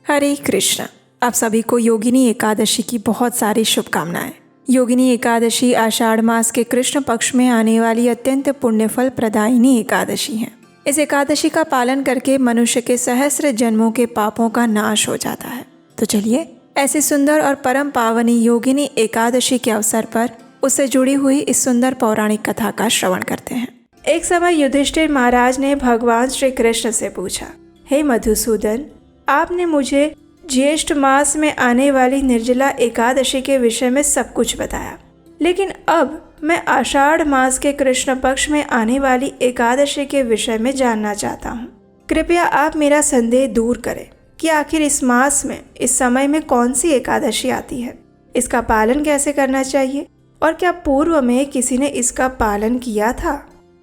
हरे कृष्ण। आप सभी को योगिनी एकादशी की बहुत सारी शुभकामनाएं। योगिनी एकादशी आषाढ़ मास के कृष्ण पक्ष में आने वाली अत्यंत पुण्यफल प्रदायिनी एकादशी है। इस एकादशी का पालन करके मनुष्य के सहस्र जन्मों के पापों का नाश हो जाता है। तो चलिए ऐसी सुंदर और परम पावनी योगिनी एकादशी के अवसर पर उससे जुड़ी हुई इस सुंदर पौराणिक कथा का श्रवण करते हैं। एक समय युधिष्ठिर महाराज ने भगवान श्री कृष्ण से पूछा, हे मधुसूदन, आपने मुझे ज्येष्ठ मास में आने वाली निर्जला एकादशी के विषय में सब कुछ बताया, लेकिन अब मैं आषाढ़ मास के कृष्ण पक्ष में आने वाली एकादशी के विषय में जानना चाहता हूँ। कृपया आप मेरा संदेह दूर करें कि आखिर इस मास में, इस समय में कौन सी एकादशी आती है, इसका पालन कैसे करना चाहिए और क्या पूर्व में किसी ने इसका पालन किया था।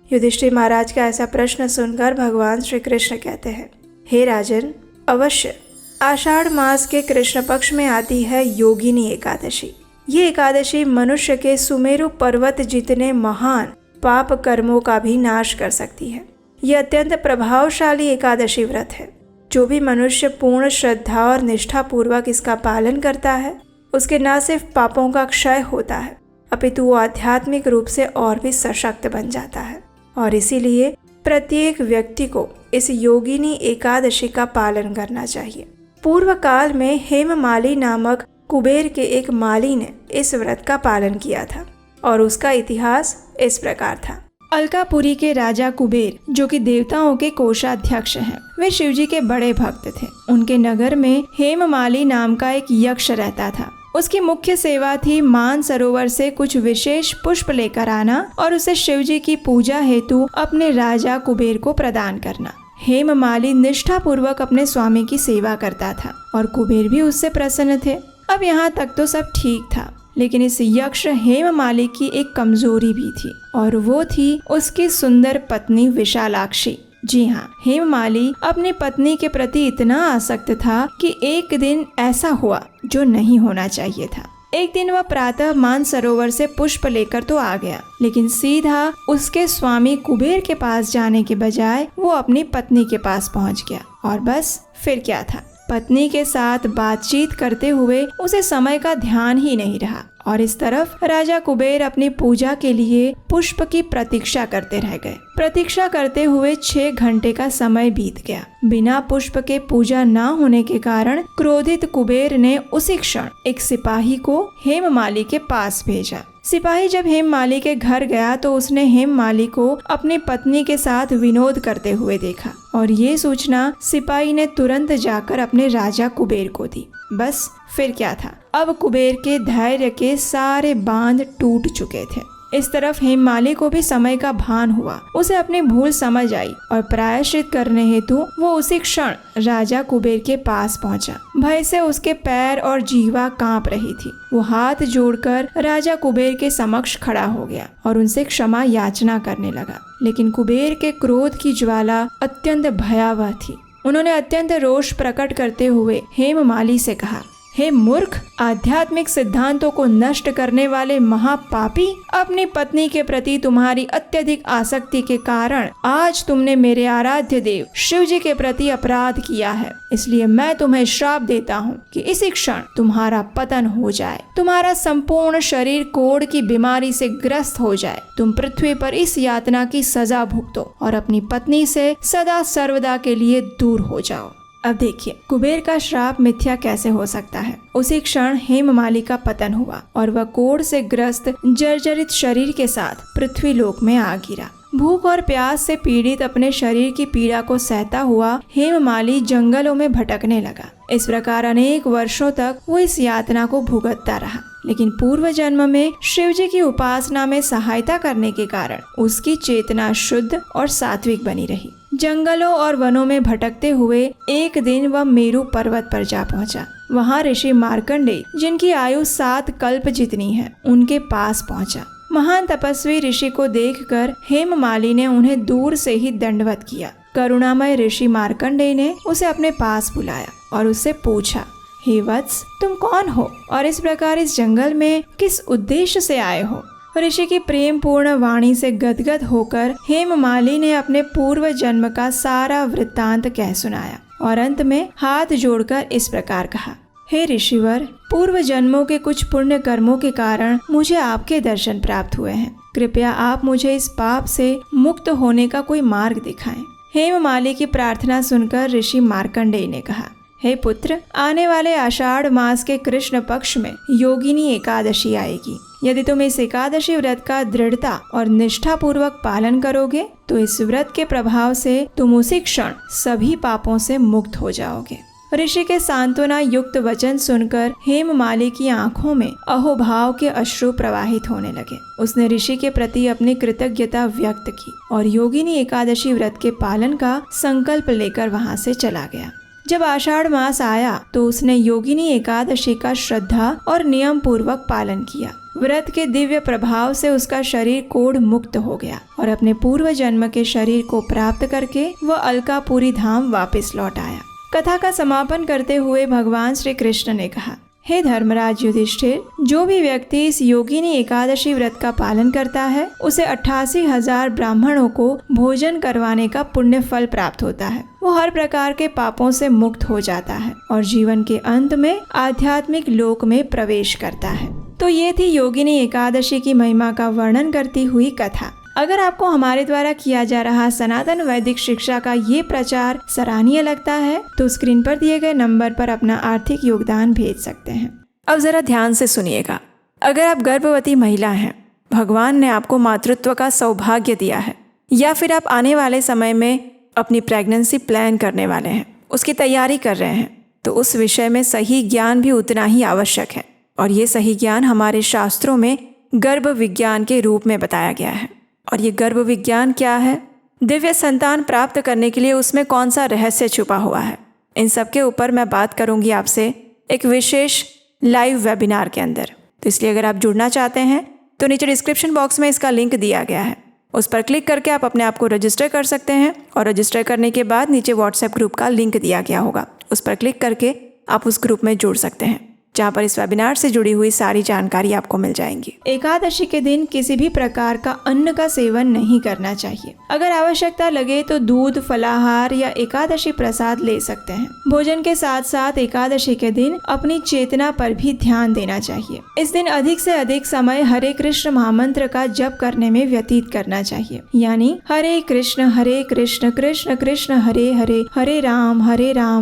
युधिष्ठिर महाराज का ऐसा प्रश्न सुनकर भगवान श्री कृष्ण कहते हैं, हे राजन, अवश्य आषाढ़ मास के कृष्ण पक्ष में आती है योगिनी एकादशी। ये एकादशी मनुष्य के सुमेरु पर्वत जितने महान पाप कर्मों का भी नाश कर सकती है। यह अत्यंत प्रभावशाली एकादशी व्रत है। जो भी मनुष्य पूर्ण श्रद्धा और निष्ठा पूर्वक इसका पालन करता है, उसके न सिर्फ पापों का क्षय होता है, अपितु वो आध्यात्मिक रूप से और भी सशक्त बन जाता है। और इसीलिए प्रत्येक व्यक्ति को इस योगिनी एकादशी का पालन करना चाहिए। पूर्व काल में हेममाली नामक कुबेर के एक माली ने इस व्रत का पालन किया था और उसका इतिहास इस प्रकार था। अलकापुरी के राजा कुबेर, जो कि देवताओं के कोषाध्यक्ष हैं, वे शिवजी के बड़े भक्त थे। उनके नगर में हेममाली नाम का एक यक्ष रहता था। उसकी मुख्य सेवा थी मान सरोवर से कुछ विशेष पुष्प लेकर आना और उसे शिवजी की पूजा हेतु अपने राजा कुबेर को प्रदान करना। हेममाली निष्ठा पूर्वक अपने स्वामी की सेवा करता था और कुबेर भी उससे प्रसन्न थे। अब यहाँ तक तो सब ठीक था, लेकिन इस यक्ष हेममाली की एक कमजोरी भी थी और वो थी उसकी सुंदर पत्नी विशालाक्षी। जी हाँ, हेममाली अपनी पत्नी के प्रति इतना आसक्त था कि एक दिन ऐसा हुआ जो नहीं होना चाहिए था। एक दिन वह प्रातः मान सरोवर से पुष्प लेकर तो आ गया, लेकिन सीधा उसके स्वामी कुबेर के पास जाने के बजाय वो अपनी पत्नी के पास पहुंच गया। और बस फिर क्या था, पत्नी के साथ बातचीत करते हुए उसे समय का ध्यान ही नहीं रहा और इस तरफ राजा कुबेर अपनी पूजा के लिए पुष्प की प्रतीक्षा करते रह गए। प्रतीक्षा करते हुए 6 घंटे का समय बीत गया। बिना पुष्प के पूजा न होने के कारण क्रोधित कुबेर ने उसी क्षण एक सिपाही को हेममाली के पास भेजा। सिपाही जब हेममाली के घर गया तो उसने हेममाली को अपनी पत्नी के साथ विनोद करते हुए देखा और ये सूचना सिपाही ने तुरंत जाकर अपने राजा कुबेर को दी। बस फिर क्या था, अब कुबेर के धैर्य के सारे बांध टूट चुके थे। इस तरफ हेममाली को भी समय का भान हुआ। उसे अपनी भूल समझ आई और प्रायश्चित करने हेतु वो उसी क्षण राजा कुबेर के पास पहुंचा। भय से उसके पैर और जीवा कांप रही थी। वो हाथ जोड़कर राजा कुबेर के समक्ष खड़ा हो गया और उनसे क्षमा याचना करने लगा। लेकिन कुबेर के क्रोध की ज्वाला अत्यंत भयावह थी। उन्होंने अत्यंत रोष प्रकट करते हुए हेममाली से कहा, हे मूर्ख, आध्यात्मिक सिद्धांतों को नष्ट करने वाले महापापी, अपनी पत्नी के प्रति तुम्हारी अत्यधिक आसक्ति के कारण आज तुमने मेरे आराध्य देव शिव जी के प्रति अपराध किया है। इसलिए मैं तुम्हें श्राप देता हूँ कि इसी क्षण तुम्हारा पतन हो जाए, तुम्हारा संपूर्ण शरीर कोढ़ की बीमारी से ग्रस्त हो जाए, तुम पृथ्वी पर इस यातना की सजा भुगतो और अपनी पत्नी से सदा सर्वदा के लिए दूर हो जाओ। अब देखिए कुबेर का श्राप मिथ्या कैसे हो सकता है। उसी क्षण हेममाली का पतन हुआ और वह कोढ़ से ग्रस्त जर्जरित शरीर के साथ पृथ्वी लोक में आ गिरा। भूख और प्यास से पीड़ित अपने शरीर की पीड़ा को सहता हुआ हेममाली जंगलों में भटकने लगा। इस प्रकार अनेक वर्षों तक वो इस यातना को भुगतता रहा, लेकिन पूर्व जन्म में शिवजी की उपासना में सहायता करने के कारण उसकी चेतना शुद्ध और सात्विक बनी रही। जंगलों और वनों में भटकते हुए एक दिन वह मेरु पर्वत पर जा पहुंचा। वहां ऋषि मार्कंडेय, जिनकी आयु 7 कल्प जितनी है, उनके पास पहुंचा। महान तपस्वी ऋषि को देखकर हेममाली ने उन्हें दूर से ही दंडवत किया। करुणामय ऋषि मार्कंडेय ने उसे अपने पास बुलाया और उससे पूछा, हे वत्स, तुम कौन हो और इस प्रकार इस जंगल में किस उद्देश्य से आए हो। ऋषि की प्रेम पूर्ण वाणी से गदगद होकर हेममाली ने अपने पूर्व जन्म का सारा वृत्तांत कह सुनाया। और अंत में हाथ जोड़कर इस प्रकार कहा, हे ऋषिवर, पूर्व जन्मों के कुछ पुण्य कर्मों के कारण मुझे आपके दर्शन प्राप्त हुए हैं। कृपया आप मुझे इस पाप से मुक्त होने का कोई मार्ग दिखाएं। हेममाली की प्रार्थना सुनकर ऋषि मार्कंडेय ने कहा, हे पुत्र, आने वाले आषाढ़ मास के कृष्ण पक्ष में योगिनी एकादशी आएगी। यदि तुम इस एकादशी व्रत का दृढ़ता और निष्ठा पूर्वक पालन करोगे तो इस व्रत के प्रभाव से तुम उसी क्षण सभी पापों से मुक्त हो जाओगे। ऋषि के सांत्वना युक्त वचन सुनकर हेममाली की आंखों में अहोभाव के अश्रु प्रवाहित होने लगे। उसने ऋषि के प्रति अपनी कृतज्ञता व्यक्त की और योगिनी एकादशी व्रत के पालन का संकल्प लेकर वहां से चला गया। जब आषाढ़ मास आया तो उसने योगिनी एकादशी का श्रद्धा और नियम पूर्वक पालन किया। व्रत के दिव्य प्रभाव से उसका शरीर कोढ़ मुक्त हो गया और अपने पूर्व जन्म के शरीर को प्राप्त करके वह अलकापुरी धाम वापस लौट आया। कथा का समापन करते हुए भगवान श्री कृष्ण ने कहा, हे धर्मराज युधिष्ठिर, जो भी व्यक्ति इस योगिनी एकादशी व्रत का पालन करता है उसे 88,000 ब्राह्मणों को भोजन करवाने का पुण्य फल प्राप्त होता है। वो हर प्रकार के पापों से मुक्त हो जाता है और जीवन के अंत में आध्यात्मिक लोक में प्रवेश करता है। तो ये थी योगिनी एकादशी की महिमा का वर्णन करती हुई कथा। अगर आपको हमारे द्वारा किया जा रहा सनातन वैदिक शिक्षा का ये प्रचार सराहनीय लगता है तो स्क्रीन पर दिए गए नंबर पर अपना आर्थिक योगदान भेज सकते हैं। अब जरा ध्यान से सुनिएगा। अगर आप गर्भवती महिला हैं, भगवान ने आपको मातृत्व का सौभाग्य दिया है, या फिर आप आने वाले समय में अपनी प्रेगनेंसी प्लान करने वाले हैं, उसकी तैयारी कर रहे हैं, तो उस विषय में सही ज्ञान भी उतना ही आवश्यक है। और ये सही ज्ञान हमारे शास्त्रों में गर्भ विज्ञान के रूप में बताया गया है। और ये गर्भ विज्ञान क्या है, दिव्य संतान प्राप्त करने के लिए उसमें कौन सा रहस्य छुपा हुआ है, इन सब के ऊपर मैं बात करूंगी आपसे एक विशेष लाइव वेबिनार के अंदर। तो इसलिए अगर आप जुड़ना चाहते हैं तो नीचे डिस्क्रिप्शन बॉक्स में इसका लिंक दिया गया है, उस पर क्लिक करके आप अपने आप को रजिस्टर कर सकते हैं। और रजिस्टर करने के बाद नीचे व्हाट्सएप ग्रुप का लिंक दिया गया होगा, उस पर क्लिक करके आप उस ग्रुप में जुड़ सकते हैं, जहाँ पर इस वेबिनार से जुड़ी हुई सारी जानकारी आपको मिल जाएंगी। एकादशी के दिन किसी भी प्रकार का अन्न का सेवन नहीं करना चाहिए। अगर आवश्यकता लगे तो दूध, फलाहार या एकादशी प्रसाद ले सकते हैं। भोजन के साथ साथ एकादशी के दिन अपनी चेतना पर भी ध्यान देना चाहिए। इस दिन अधिक से अधिक समय हरे कृष्ण महामंत्र का जप करने में व्यतीत करना चाहिए, यानी हरे कृष्ण कृष्ण कृष्ण हरे हरे, हरे राम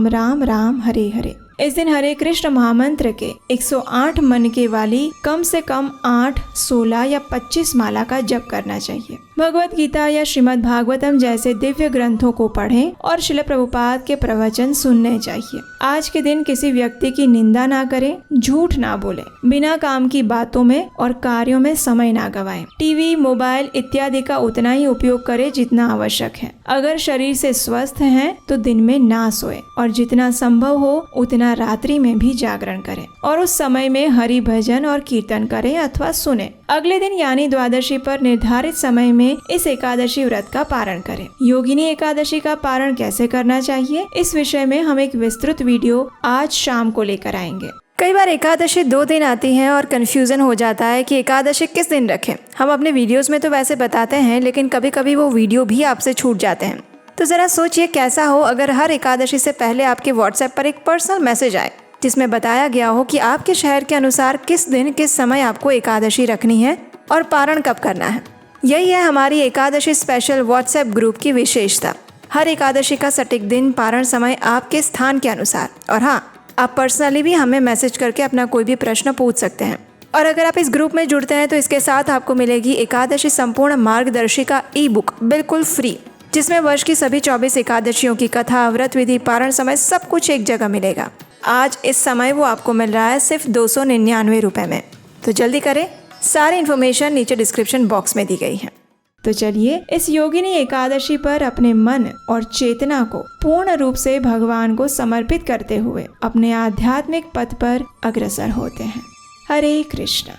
राम राम हरे हरे। इस दिन हरे कृष्ण महामंत्र के 108 मन के वाली कम से कम 8, 16 या 25 माला का जप करना चाहिए। भगवत गीता या श्रीमद् भागवतम जैसे दिव्य ग्रंथों को पढ़ें और श्रील प्रभुपाद के प्रवचन सुनने चाहिए। आज के दिन किसी व्यक्ति की निंदा ना करें, झूठ ना बोलें, बिना काम की बातों में और कार्यों में समय ना गवाएं। टीवी, मोबाइल इत्यादि का उतना ही उपयोग करें जितना आवश्यक है। अगर शरीर से स्वस्थ हैं तो दिन में ना सोए और जितना संभव हो उतना रात्रि में भी जागरण करें और उस समय में हरि भजन और कीर्तन करें अथवा सुने। अगले दिन यानी द्वादशी पर निर्धारित समय में इस एकादशी व्रत का पारण करें। योगिनी एकादशी का पारण कैसे करना चाहिए, इस विषय में हम एक विस्तृत वीडियो आज शाम को लेकर आएंगे। कई बार एकादशी 2 दिन आती है और कंफ्यूजन हो जाता है कि एकादशी किस दिन रखें। हम अपने वीडियोस में तो वैसे बताते हैं, लेकिन कभी कभी वो वीडियो भी आपसे छूट जाते हैं। तो ज़रा सोचिए कैसा हो अगर हर एकादशी से पहले आपके व्हाट्सएप पर एक पर्सनल मैसेज आए जिसमें बताया गया हो कि आपके शहर के अनुसार किस दिन किस समय आपको एकादशी रखनी है और पारण कब करना है। यही है हमारी एकादशी स्पेशल व्हाट्सएप ग्रुप की विशेषता। हर एकादशी का सटीक दिन, पारण समय आपके स्थान के अनुसार। और हाँ, आप पर्सनली भी हमें मैसेज करके अपना कोई भी प्रश्न पूछ सकते हैं। और अगर आप इस ग्रुप में जुड़ते हैं तो इसके साथ आपको मिलेगी एकादशी संपूर्ण मार्गदर्शिका ई-बुक बिल्कुल फ्री, जिसमें वर्ष की सभी 24 एकादशियों की कथा, व्रत विधि, पारण समय सब कुछ एक जगह मिलेगा। आज इस समय वो आपको मिल रहा है सिर्फ 299 रुपये में। तो जल्दी करें, सारी इन्फॉर्मेशन नीचे डिस्क्रिप्शन बॉक्स में दी गई है। तो चलिए इस योगिनी एकादशी पर अपने मन और चेतना को पूर्ण रूप से भगवान को समर्पित करते हुए अपने आध्यात्मिक पथ पर अग्रसर होते हैं। हरे कृष्ण।